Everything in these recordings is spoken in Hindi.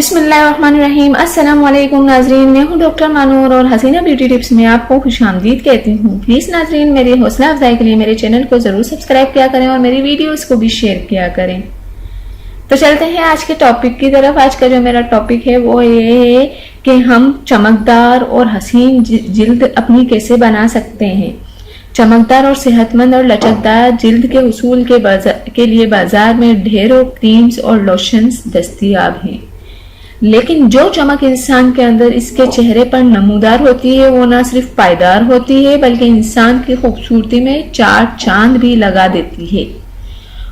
बिस्मिल्लाहिर्रहमानिर्रहीम। अस्सलाम वालेकुम नाजरीन, मैं हूं डॉक्टर मानूर और हसीना ब्यूटी टिप्स में आपको खुशामदीद कहती हूं। प्लीज नाजरीन, मेरी हौसला अफजाई के लिए मेरे चैनल को जरूर सब्सक्राइब किया करें और मेरी वीडियोस को भी शेयर किया करें। तो चलते हैं आज के टॉपिक की तरफ। आज का जो मेरा टॉपिक है वो ये है कि हम चमकदार और हसीन जिल्द अपनी कैसे बना सकते हैं। चमकदार और सेहतमंद और लचकदार जिल्द के उसूल के लिए बाजार में ढेरों क्रीम्स और लोशंस दस्तयाब हैं, लेकिन जो चमक इंसान के अंदर इसके चेहरे पर नमूदार होती है वो न सिर्फ पायदार होती है बल्कि इंसान की खूबसूरती में चार चांद भी लगा देती है।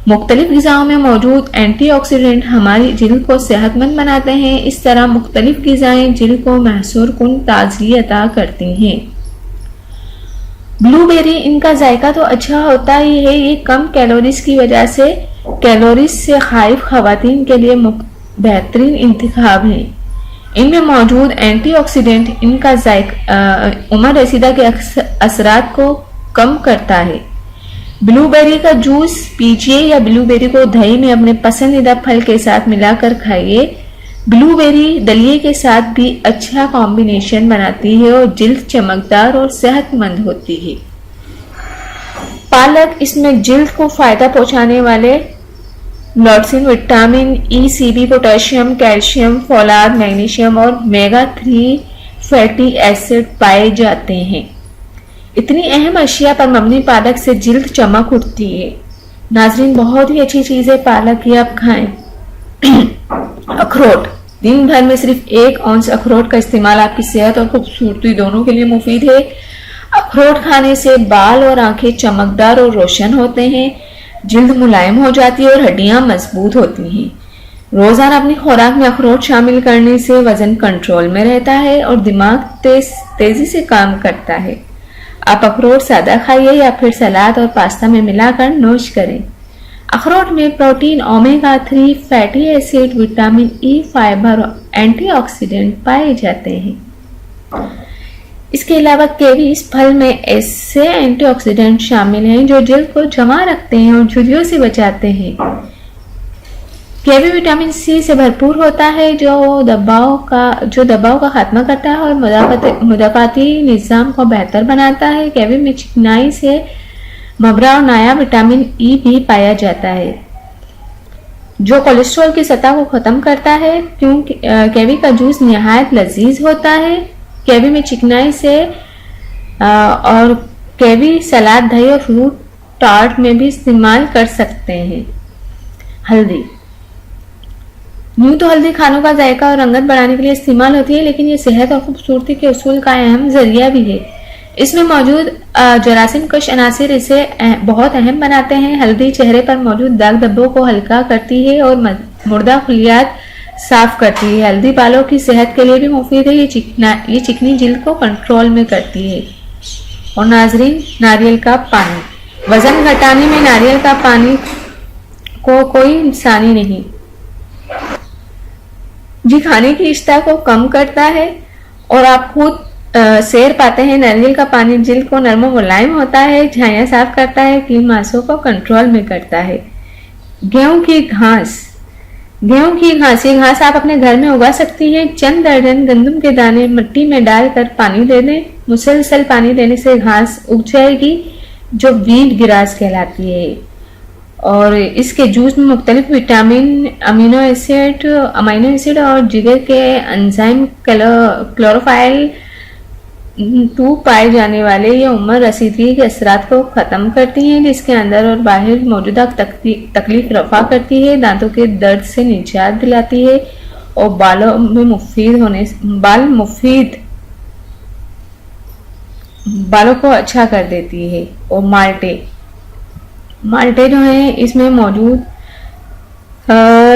मुख्तलिफ ग़िज़ाओं में मौजूद एंटीऑक्सीडेंट हमारी जिल्द को सेहतमंद बनाते हैं। इस तरह मुख्तलिफ ग़िज़ाएं जिल्द को महसूर कुन ताजगी अता करती हैं। ब्लूबेरी, इनका जायका तो अच्छा होता ही है, ये कम कैलोरीज की वजह से कैलोरीज से खाइफ खवातीन के लिए बेहतरीन इंतखाब है। इनमें मौजूद एंटीऑक्सीडेंट इनका उम्र रसीदा के असरात को कम करता है। ब्लूबेरी का जूस पीजिए या ब्लूबेरी को दही में अपने पसंदीदा फल के साथ मिलाकर खाइए। ब्लूबेरी दलिए के साथ भी अच्छा कॉम्बिनेशन बनाती है और जिल्द चमकदार और सेहतमंद होती है। पालक, इसमें जिल्द को फायदा पहुंचाने वाले लॉटसिन, विटामिन ई, सी, बी, पोटेशियम, कैल्शियम, फौलाद, मैग्नीशियम और मेगा 3 फैटी एसिड पाए जाते हैं। इतनी अहम अशिया पर मबनी पालक से जिल्द चमक उठती है। नाजरीन, बहुत ही अच्छी चीज है पालक, ये आप खाएं। अखरोट, दिन भर में सिर्फ 1 औंस अखरोट का इस्तेमाल आपकी सेहत और खूबसूरती दोनों के लिए मुफीद है। अखरोट खाने से बाल और आंखें चमकदार और रोशन होते हैं, जिल्द मुलायम हो जाती है और हड्डियां मजबूत होती हैं। रोजाना अपनी खुराक में अखरोट शामिल करने से वजन कंट्रोल में रहता है और दिमाग तेजी से काम करता है। आप अखरोट सादा खाइए या फिर सलाद और पास्ता में मिलाकर नोश करें। अखरोट में protein, omega 3 fatty acid, vitamin E, fibre और एंटीऑक्सीडेंट पाए जाते हैं। इसके अलावा केवी, इस फल में ऐसे एंटीऑक्सीडेंट शामिल हैं जो जिल्द को जमा रखते हैं और झुर्रियों से बचाते हैं। केवी विटामिन सी से भरपूर होता है जो दबाव का खात्मा करता है और मुदाफाती निज़ाम को बेहतर बनाता है। केवी में चिकनाई से मबरा और नाया विटामिन ई भी पाया जाता है जो कोलेस्ट्रॉल की सतह को खत्म करता है। क्योंकि केवी का जूस निहायत लजीज होता है। केवी में चिकनाई से और केवी सलाद, दही और फ्रूट टार्ट में भी इस्तेमाल कर सकते हैं। हल्दी, यूं तो हल्दी खानों का जायका और रंगत बढ़ाने के लिए इस्तेमाल होती है, लेकिन ये सेहत और खूबसूरती के उसूल का अहम जरिया भी है। इसमें मौजूद जरासीम कश अनासिर इसे बहुत अहम बनाते हैं। हल्दी चेहरे पर मौजूद दाग धब्बों को हल्का करती है और मुर्दा खुलियात साफ करती है। हल्दी बालों की सेहत के लिए भी मुफीद है। ये चिकनी जिल्द को कंट्रोल में करती है। और नाजरीन, नारियल का पानी, वजन घटाने में नारियल का पानी को कोई इंसानी नहीं जी, खाने की इश्ता को कम करता है और आप खुद सैर पाते हैं। नारियल का पानी जिल्द को नरम और मुलायम होता है, झाइयां साफ करता है, कील मांसों को कंट्रोल में करता है। गेहूं की घास, ये घास आप अपने घर में उगा सकती हैं। चंद दर्जन गंदम के दाने मिट्टी में डालकर पानी दे दें। मुसलसल पानी देने से घास उग जाएगी जो वीट ग्रास कहलाती है। और इसके जूस में मुख्तलिफ विटामिन, अमीनो एसिड और जिगर के एंजाइम क्लोरोफाइल 2 पाए जाने वाले ये उम्र रसीदगी के असरात को ख़त्म करती हैं, जिसके अंदर और बाहर मौजूदा तकलीफ रफा करती है, दांतों के दर्द से निजात दिलाती है और बालों को अच्छा कर देती है। और माल्टे जो है, इसमें मौजूद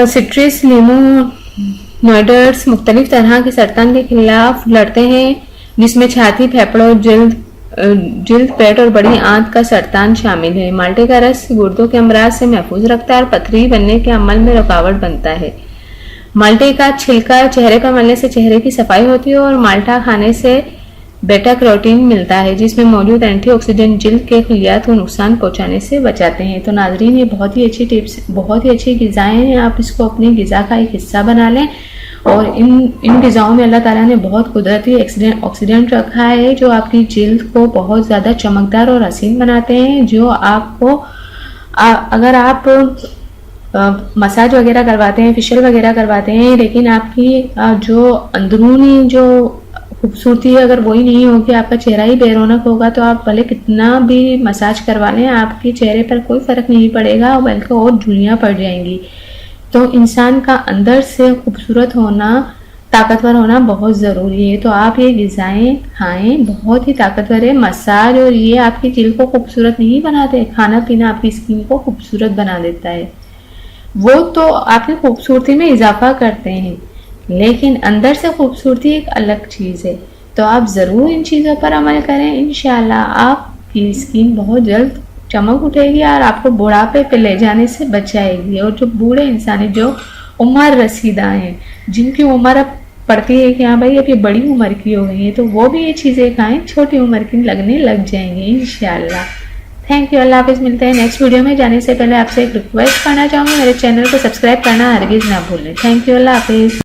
सिट्रस, लेमोनोइड्स मुख्तलिफ तरह के सरतान के खिलाफ लड़ते हैं, जिसमें छाती, फेफड़ों, जिल्द, पेट और बड़ी आंत का सरतान शामिल है। माल्टे का रस गुर्दों के अमराज से महफूज रखता है और पथरी बनने के अमल में रुकावट बनता है। माल्टे का छिलका चेहरे पर मलने से चेहरे की सफाई होती है और माल्टा खाने से बेटा कैरोटीन मिलता है, जिसमें मौजूद एंटीऑक्सीडेंट जिल्द के खलियात को नुकसान पहुंचाने से बचाते हैं। तो नाजरीन, ये बहुत ही अच्छी टिप्स, बहुत ही अच्छी ग़िज़ाएं हैं। आप इसको अपनी ग़िज़ा का एक हिस्सा बना लें और इन ग़िज़ाओं में अल्लाह ताला ने बहुत कुदरती ऑक्सीडेंट रखा है जो आपकी जिल्द को बहुत ज़्यादा चमकदार और हसीन बनाते हैं। जो आपको अगर आप मसाज वगैरह करवाते हैं, फेशियल वगैरह करवाते हैं, लेकिन आपकी जो अंदरूनी जो खूबसूरती है अगर वही नहीं होगी, आपका चेहरा ही बेरौनक होगा, तो आप भले कितना भी मसाज करवा लें आपके चेहरे पर कोई फ़र्क नहीं पड़ेगा, बल्कि और झुर्रियाँ पड़ जाएंगी। तो इंसान का अंदर से खूबसूरत होना, ताकतवर होना बहुत ज़रूरी है। तो आप ये ग़िज़ाएँ खाएँ, बहुत ही ताकतवर है। मसाज और ये आपकी जिल्द को खूबसूरत नहीं बनाते, खाना पीना आपकी स्किन को खूबसूरत बना देता है। वो तो आपकी खूबसूरती में इजाफा करते हैं, लेकिन अंदर से खूबसूरती एक अलग चीज़ है। तो आप ज़रूर इन चीज़ों पर अमल करें, इंशाल्लाह आपकी स्किन बहुत जल्द चमक उठेगी और आपको बुढ़ापे पे ले जाने से बचाएगी। और जो बूढ़े इंसान हैं, जो उम्र रसीदा हैं, जिनकी उम्र अब पड़ती है कि हाँ भाई अब ये बड़ी उम्र की हो गई है, तो वो भी ये चीज़ें खाएं, छोटी उम्र की लगने लग जाएंगी इंशाल्लाह। Thank you. अल्लाह हाफिज़। मिलते हैं नेक्स्ट वीडियो में। जाने से पहले आपसे एक रिक्वेस्ट करना चाहूँगी, मेरे चैनल को सब्सक्राइब करना हरगिज़ ना भूलें। Thank you. अल्लाह हाफिज़।